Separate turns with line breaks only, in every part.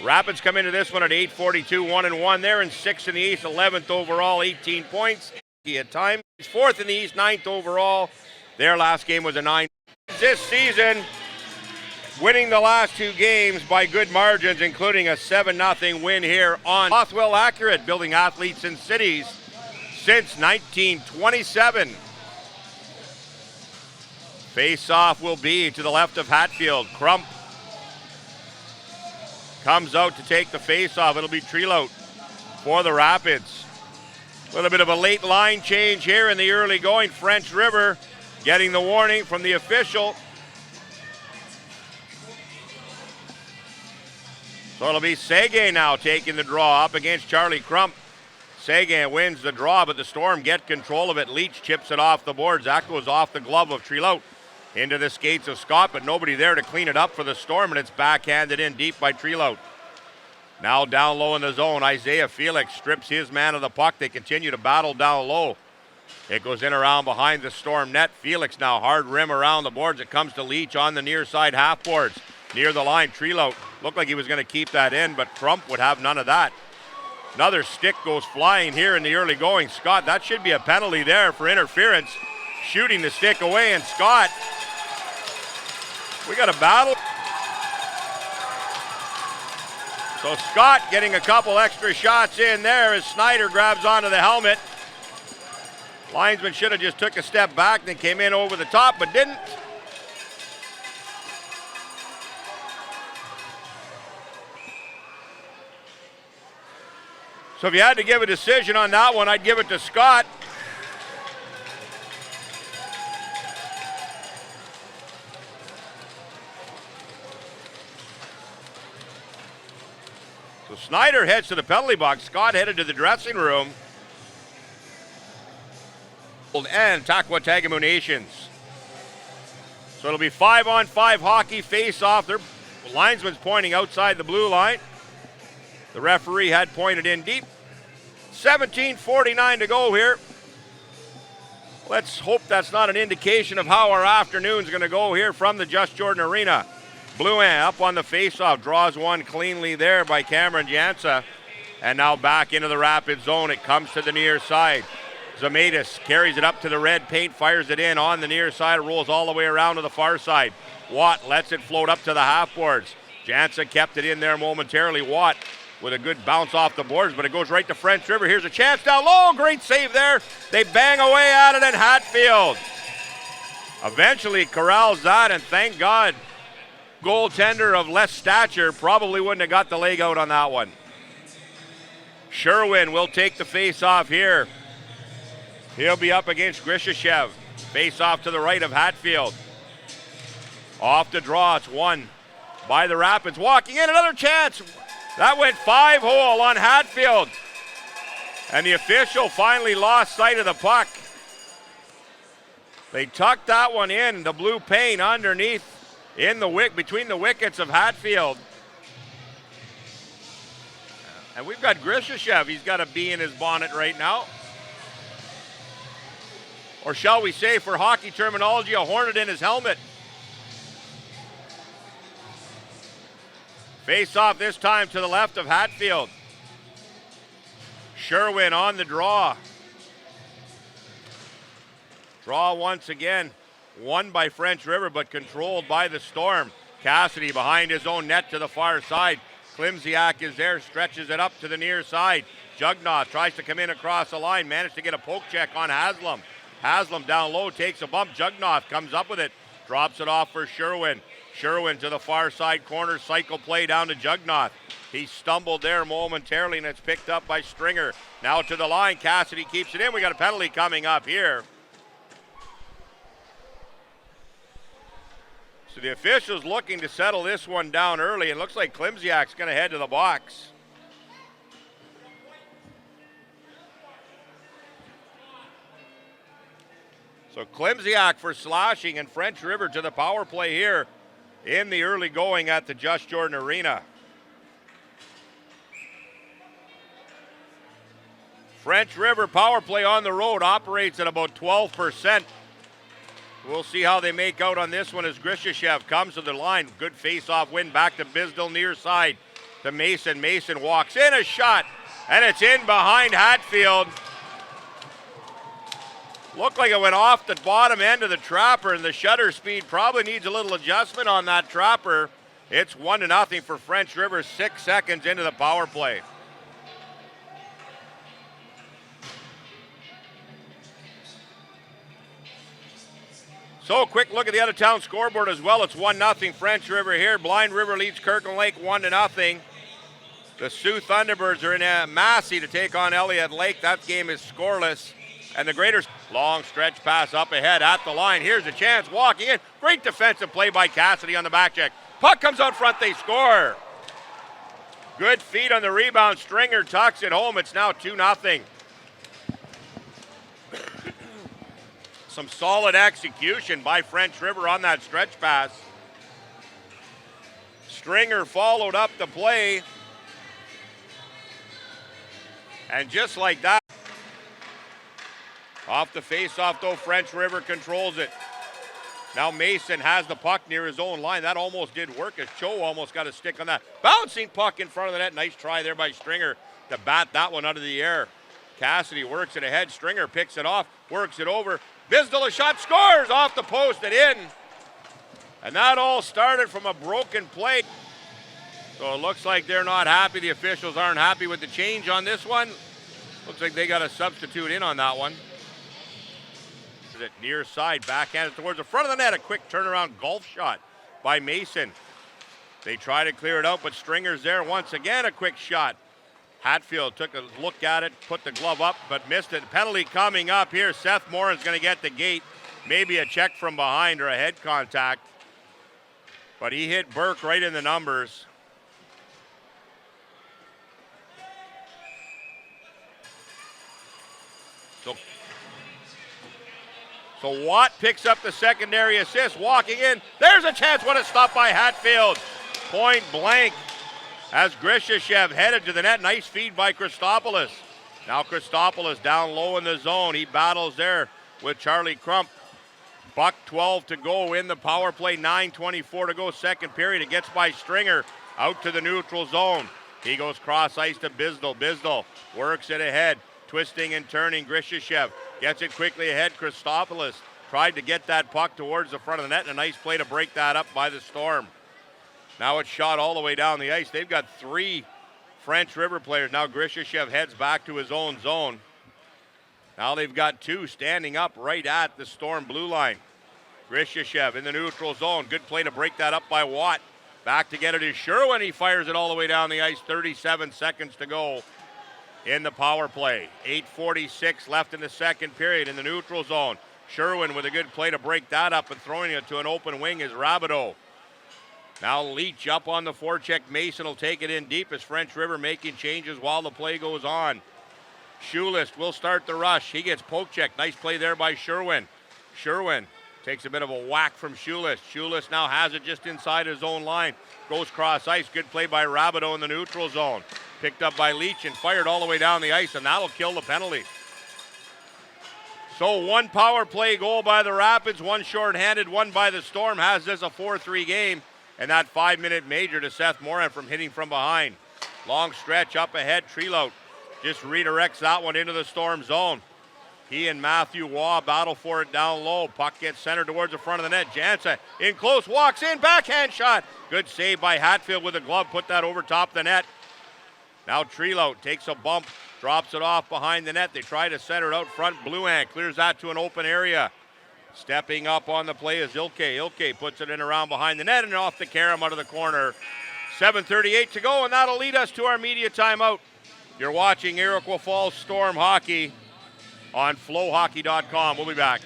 Rapids come into this one at 8:42, 1-1. They're in 6th in the East, 11th overall, 18 points at time. 4th in the East, 9th overall. Their last game was a 9. This season, winning the last 2 games by good margins, including a 7-0 win here on Bothwell Accurate, building athletes in cities since 1927. Face-off will be to the left of Hatfield. Crump comes out to take the face-off. It'll be Trelout for the Rapids. A little bit of a late line change here in the early going. French River getting the warning from the official. So it'll be Seguin now taking the draw up against Charlie Crump. Seguin wins the draw, but the Storm get control of it. Leach chips it off the boards. That goes off the glove of Trelout into the skates of Scott, but nobody there to clean it up for the Storm, and it's backhanded in deep by Trelout. Now down low in the zone, Isaiah Felix strips his man of the puck. They continue to battle down low. It goes in around behind the Storm net. Felix now hard rim around the boards. It comes to Leach on the near side half boards. Near the line, Trelout looked like he was going to keep that in, but Crump would have none of that. Another stick goes flying here in the early going. Scott, that should be a penalty there for interference. Shooting the stick away, and Scott, we got a battle. So Scott getting a couple extra shots in there as Snyder grabs onto the helmet. Linesman should have just took a step back, then came in over the top, but didn't. So if you had to give a decision on that one, I'd give it to Scott. So Snyder heads to the penalty box. Scott headed to the dressing room. And Taquatagamou Nations. So it'll be 5-on-5 hockey face-off. Their linesman's pointing outside the blue line. The referee had pointed in deep. 17:49 to go here. Let's hope that's not an indication of how our afternoon's going to go here from the Just Jordan Arena. Blouin up on the face-off, draws one cleanly there by Cameron Jansa. And now back into the Rapid zone. It comes to the near side. Zamatis carries it up to the red paint, fires it in on the near side, rolls all the way around to the far side. Watt lets it float up to the half boards. Jansa kept it in there momentarily. Watt with a good bounce off the boards, but it goes right to French River. Here's a chance down low. Great save there. They bang away at it, and Hatfield eventually corrals that, and thank God goaltender of less stature probably wouldn't have got the leg out on that one. Sherwin will take the face off here. He'll be up against Grishishev. Face off to the right of Hatfield. Off the draw, it's won by the Rapids. Walking in, another chance. That went 5-hole on Hatfield. And the official finally lost sight of the puck. They tucked that one in, the blue paint underneath in the between the wickets of Hatfield. And we've got Grishishev. He's got a bee in his bonnet right now. Or shall we say, for hockey terminology, a hornet in his helmet. Face off this time to the left of Hatfield. Sherwin on the draw. Draw once again. Won by French River, but controlled by the Storm. Cassidy behind his own net to the far side. Klimziak is there, stretches it up to the near side. Jugnoth tries to come in across the line, managed to get a poke check on Haslam. Haslam down low, takes a bump. Jugnoth comes up with it, drops it off for Sherwin. Sherwin to the far side corner, cycle play down to Jugnoth. He stumbled there momentarily, and it's picked up by Stringer. Now to the line, Cassidy keeps it in. We got a penalty coming up here. So the officials looking to settle this one down early. It looks like Klimziak's going to head to the box. So Klimziak for slashing, and French River to the power play here in the early going at the Just Jordan Arena. French River power play on the road operates at about 12%. We'll see how they make out on this one as Grishishev comes to the line. Good face-off win back to Bisdell near side. to Mason. Mason walks in, a shot, and it's in behind Hatfield. Looked like it went off the bottom end of the trapper, and the shutter speed probably needs a little adjustment on that trapper. It's 1-0 for French River, 6 seconds into the power play. So a quick look at the out-of-town scoreboard as well. It's 1-0 French River here. Blind River leads Kirkland Lake 1-0. The Sioux Thunderbirds are in Massey to take on Elliott Lake. That game is scoreless. And the Graders, long stretch pass up ahead at the line. Here's a chance, walking in. Great defensive play by Cassidy on the back check. Puck comes out front, they score. Good feet on the rebound. Stringer tucks it home. It's now 2-0. Some solid execution by French River on that stretch pass. Stringer followed up the play. And just like that, off the face-off though, French River controls it. Now Mason has the puck near his own line. That almost did work as Cho almost got a stick on that. Bouncing puck in front of the net. Nice try there by Stringer to bat that one out of the air. Cassidy works it ahead. Stringer picks it off, works it over. Bisdell a shot, scores off the post and in. And that all started from a broken play. So it looks like they're not happy. The officials aren't happy with the change on this one. Looks like they got a substitute in on that one. It near side, backhanded towards the front of the net. A quick turnaround golf shot by Mason. They try to clear it out, but Stringer's there once again. A quick shot. Hatfield took a look at it, put the glove up, but missed it. Penalty coming up here. Seth Moran's going to get the gate. Maybe a check from behind or a head contact. But he hit Burke right in the numbers. So Watt picks up the secondary assist, walking in. There's a chance. What a stop by Hatfield. Point blank as Grishishev headed to the net. Nice feed by Christopoulos. Now Christopoulos down low in the zone. He battles there with Charlie Crump. Buck 12 to go in the power play. 9:24 to go, second period. It gets by Stringer out to the neutral zone. He goes cross ice to Bisdell. Bisdell works it ahead. Twisting and turning, Grishishev gets it quickly ahead. Christopoulos tried to get that puck towards the front of the net, and a nice play to break that up by the Storm. Now it's shot all the way down the ice. They've got 3 French River players. Now Grishishev heads back to his own zone. Now they've got 2 standing up right at the Storm blue line. Grishishev in the neutral zone. Good play to break that up by Watt. Back to get it is Sherwin. He fires it all the way down the ice. 37 seconds to go in the power play. 8:46 left in the second period in the neutral zone. Sherwin with a good play to break that up, and throwing it to an open wing is Rabideau. Now Leach up on the forecheck. Mason will take it in deep as French River making changes while the play goes on. Schulist will start the rush. He gets poke check. Nice play there by Sherwin. Sherwin takes a bit of a whack from Schulist. Schulist now has it just inside his own line. Goes cross ice. Good play by Rabideau in the neutral zone. Picked up by Leach and fired all the way down the ice, and that'll kill the penalty. So 1 power play goal by the Rapids, 1 shorthanded, 1 by the Storm. Has this a 4-3 game, and that 5-minute major to Seth Moran from hitting from behind. Long stretch up ahead. Trelout just redirects that one into the Storm zone. He and Matthew Waugh battle for it down low. Puck gets centered towards the front of the net. Jansen in close, walks in, backhand shot. Good save by Hatfield with a glove, put that over top the net. Now Trelout takes a bump, drops it off behind the net. They try to center it out front. Bluant clears that to an open area. Stepping up on the play is Ilke. Ilke puts it in around behind the net and off the carom out of the corner. 7:38 to go, and that'll lead us to our media timeout. You're watching Iroquois Falls Storm Hockey on flowhockey.com. We'll be back.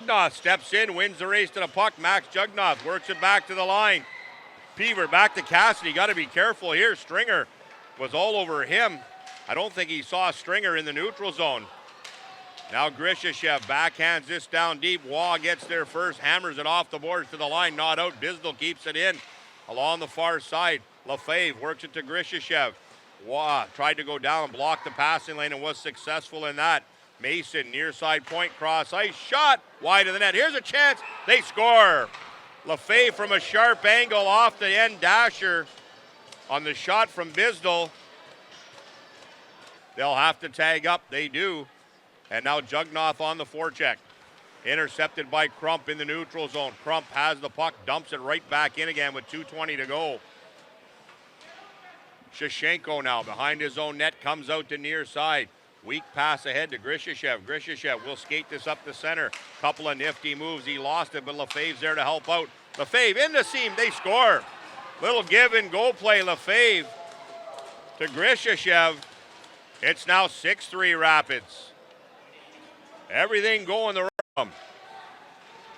Jugnoth steps in, wins the race to the puck. Max Jugnoth works it back to the line. Peaver back to Cassidy. Got to be careful here. Stringer was all over him. I don't think he saw Stringer in the neutral zone. Now Grishishev backhands this down deep. Waugh gets there first, hammers it off the boards to the line, not out. Bisdell keeps it in. along the far side. Lefebvre works it to Grishishev. Tried to go down and block the passing lane and was successful in that. Mason, near side point, cross ice, shot wide of the net. Here's a chance. They score. Lefebvre from a sharp angle off the end dasher on the shot from Bisdell. They'll have to tag up. They do. And now Jugnoth on the forecheck. Intercepted by Crump in the neutral zone. Crump has the puck, dumps it right back in again with 2:20 to go. Shashenko now behind his own net, comes out to near side. Weak pass ahead to Grishishev. Grishishev will skate this up the center. Couple of nifty moves. He lost it, but Lefebvre's there to help out. Lefebvre in the seam. They score. Little give and go play. Lefebvre to Grishishev. It's now 6-3 Rapids. Everything going the right.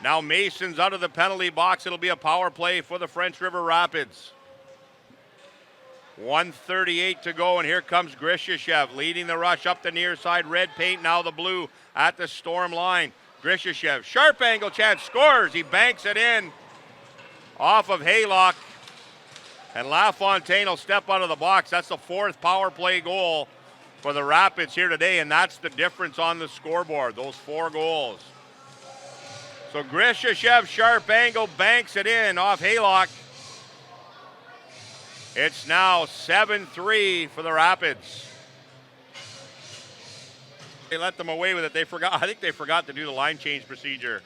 Now Mason's out of the penalty box. It'll be a power play for the French River Rapids. 1:38 to go, and here comes Grishishev leading the rush up the near side. Red paint, now the blue at the Storm line. Grishishev, sharp angle chance, scores. He banks it in off of Haylock. And LaFontaine will step out of the box. That's the fourth power play goal for the Rapids here today, and that's the difference on the scoreboard, those 4 goals. So Grishishev, sharp angle, banks it in off Haylock. It's now 7-3 for the Rapids. They let them away with it. I think they forgot to do the line change procedure.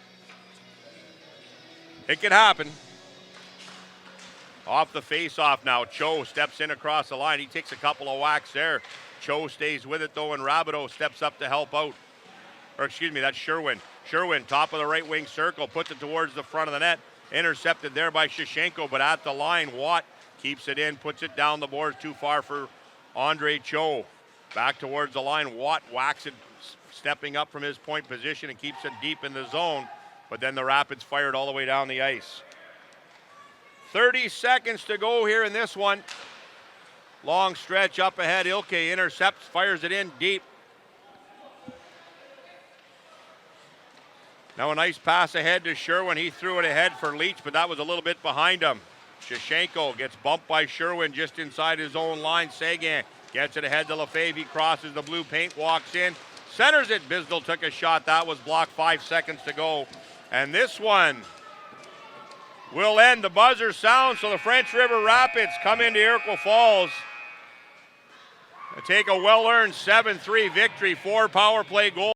It could happen. Off the face-off now. Cho steps in across the line. He takes a couple of whacks there. Cho stays with it though, and Rabideau steps up to help out. That's Sherwin. Sherwin, top of the right wing circle, puts it towards the front of the net. Intercepted there by Shashenko, but at the line, Watt keeps it in, puts it down the boards, too far for Andre Cho. Back towards the line, Watt whacks it, stepping up from his point position and keeps it deep in the zone. But then the Rapids fired all the way down the ice. 30 seconds to go here in this one. Long stretch up ahead. Ilke intercepts, fires it in deep. Now a nice pass ahead to Sherwin. He threw it ahead for Leach, but that was a little bit behind him. Shashenko gets bumped by Sherwin just inside his own line. Seguin gets it ahead to Lefebvre. He crosses the blue paint, walks in, centers it. Bisdell took a shot. That was blocked. 5 seconds to go. And this one will end. The buzzer sounds, so the French River Rapids come into Iroquois Falls to take a well-earned 7-3 victory. 4 power play goals.